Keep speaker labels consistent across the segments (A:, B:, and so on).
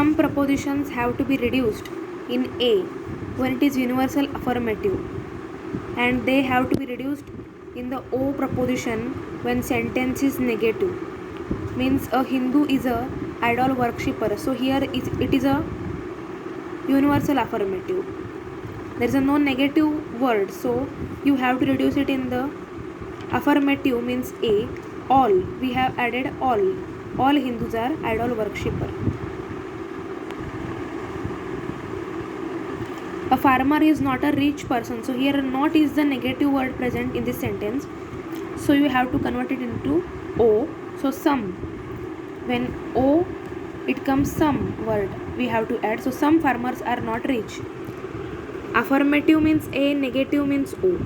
A: Some prepositions have to be reduced in A when it is universal affirmative, and they have to be reduced in the O preposition when sentence is negative. Means a Hindu is a idol worshipper. So here it is a universal affirmative. There is a no negative word, so you have to reduce it in the affirmative. Means A, all. We have added all. All Hindus are idol worshipper. A farmer is not a rich person. So here not is the negative word present in this sentence. So you have to convert it into O. So some. When O it comes some word we have to add. So some farmers are not rich. Affirmative means A, negative means O.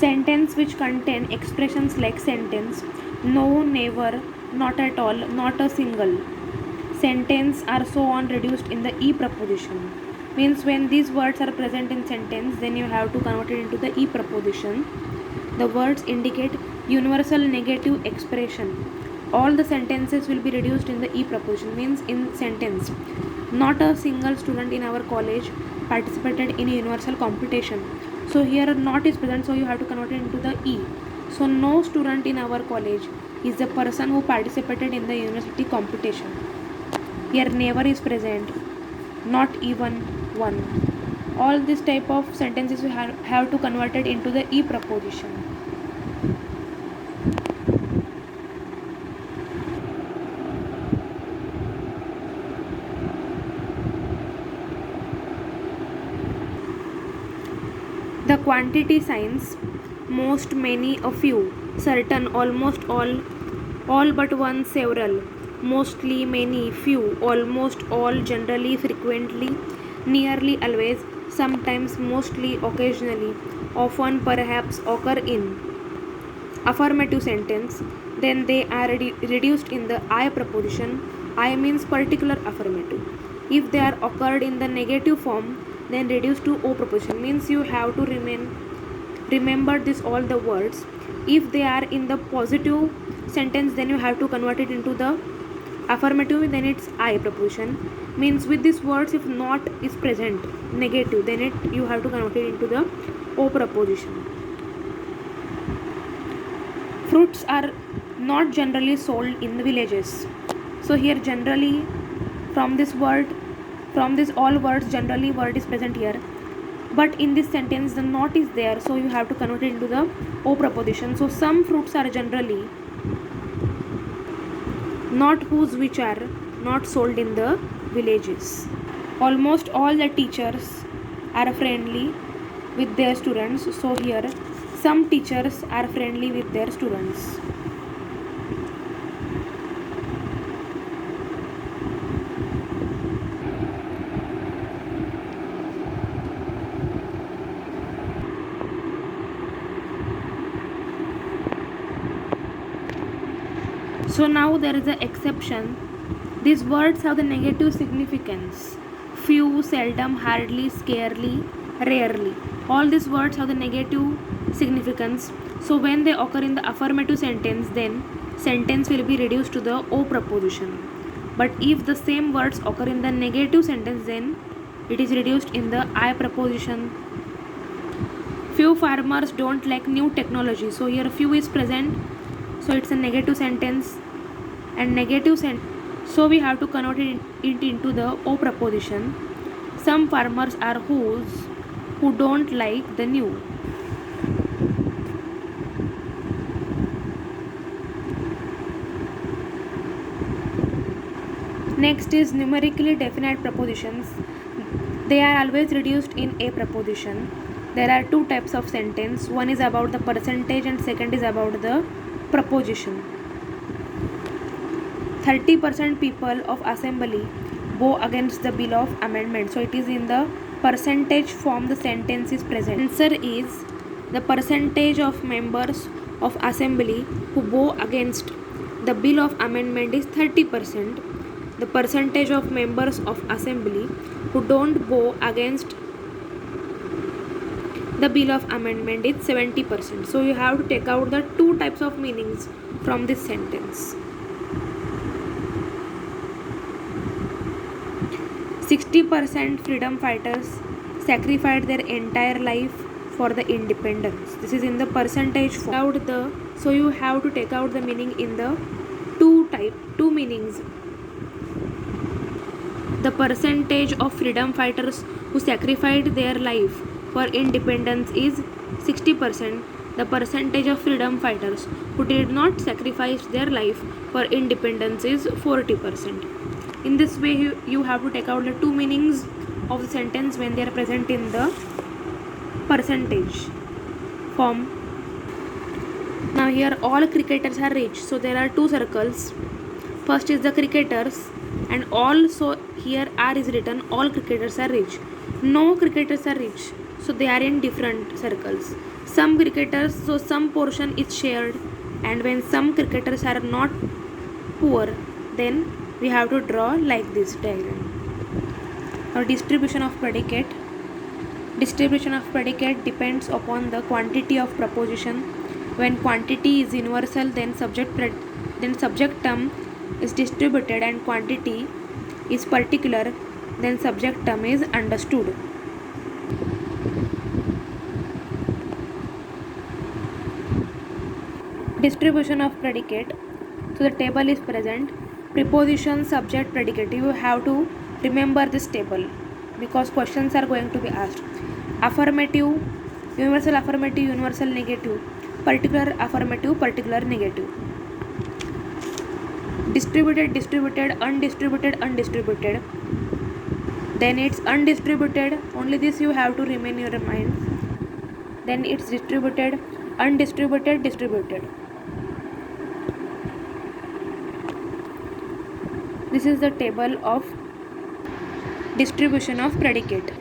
A: Sentence which contain expressions like sentence, no, never, not at all, not a single. Sentence are so on reduced in the E preposition. Means when these words are present in sentence, then you have to convert it into the E preposition. The words indicate universal negative expression. All the sentences will be reduced in the E preposition. Means in sentence, not a single student in our college participated in a universal competition. So here not is present, so you have to convert it into the E. So no student in our college is the person who participated in the university competition. Here never is present, not even one. All this type of sentences we have to convert it into the E preposition. The quantity signs, most, many, a few, certain, almost all but one, several, mostly, many, few, almost all, generally, frequently, nearly, always, sometimes, mostly, occasionally, often, perhaps, occur in affirmative sentence, then they are reduced in the I preposition. I means particular affirmative. If they are occurred in the negative form, then reduced to O preposition. Means you have to remember this all the words. If they are in the positive sentence, then you have to convert it into the affirmative, then it's I preposition. Means with these words, if not is present negative, then you have to convert it into the O preposition. Fruits are not generally sold in the villages. So here generally, from this all words, generally word is present here, but in this sentence the not is there, so you have to convert it into the O preposition. So some fruits are generally not whose which are not sold in the villages. Almost all the teachers are friendly with their students. So here some teachers are friendly with their students. So now there is an exception. These words have the negative significance. Few, seldom, hardly, scarcely, rarely. All these words have the negative significance. So when they occur in the affirmative sentence, then sentence will be reduced to the O preposition. But if the same words occur in the negative sentence, then it is reduced in the I preposition. Few farmers don't like new technology. So here few is present, so it's a negative sentence, and negative sentence, so we have to convert it into the O preposition. Some farmers are who don't like the new. Next is numerically definite prepositions. They are always reduced in A preposition. There are two types of sentence. One is about the percentage and second is about the preposition. 30% people of assembly go against the bill of amendment. So it is in the percentage form the sentence is present. Answer is the percentage of members of assembly who go against The bill of amendment is 30%. The percentage of members of assembly who don't go against the bill of amendment is 70%. So you have to take out the two types of meanings from this sentence. 60% freedom fighters sacrificed their entire life for the independence. This is in the percentage form. So you have to take out the meaning in the two meanings. The percentage of freedom fighters who sacrificed their life for independence is 60%. The percentage of freedom fighters who did not sacrifice their life for independence is 40%. In this way, you have to take out the two meanings of the sentence when they are present in the percentage form. Now here all cricketers are rich, so there are two circles. First is the cricketers, and also here R is written, all cricketers are rich. No cricketers are rich, so they are in different circles. Some cricketers, so some portion is shared, and when some cricketers are not poor, then we have to draw like this diagram. Now distribution of predicate. Distribution of predicate depends upon the quantity of proposition. When quantity is universal, then subject term is distributed, and quantity is particular, then subject term is understood. Distribution of predicate. So the table is present. Preposition, subject, predicate. You have to remember this table because questions are going to be asked. Affirmative, universal negative, particular affirmative, particular negative. Distributed, undistributed. Then it's undistributed. Only this you have to remain in your mind. Then it's distributed, undistributed, distributed. This is the table of distribution of predicate.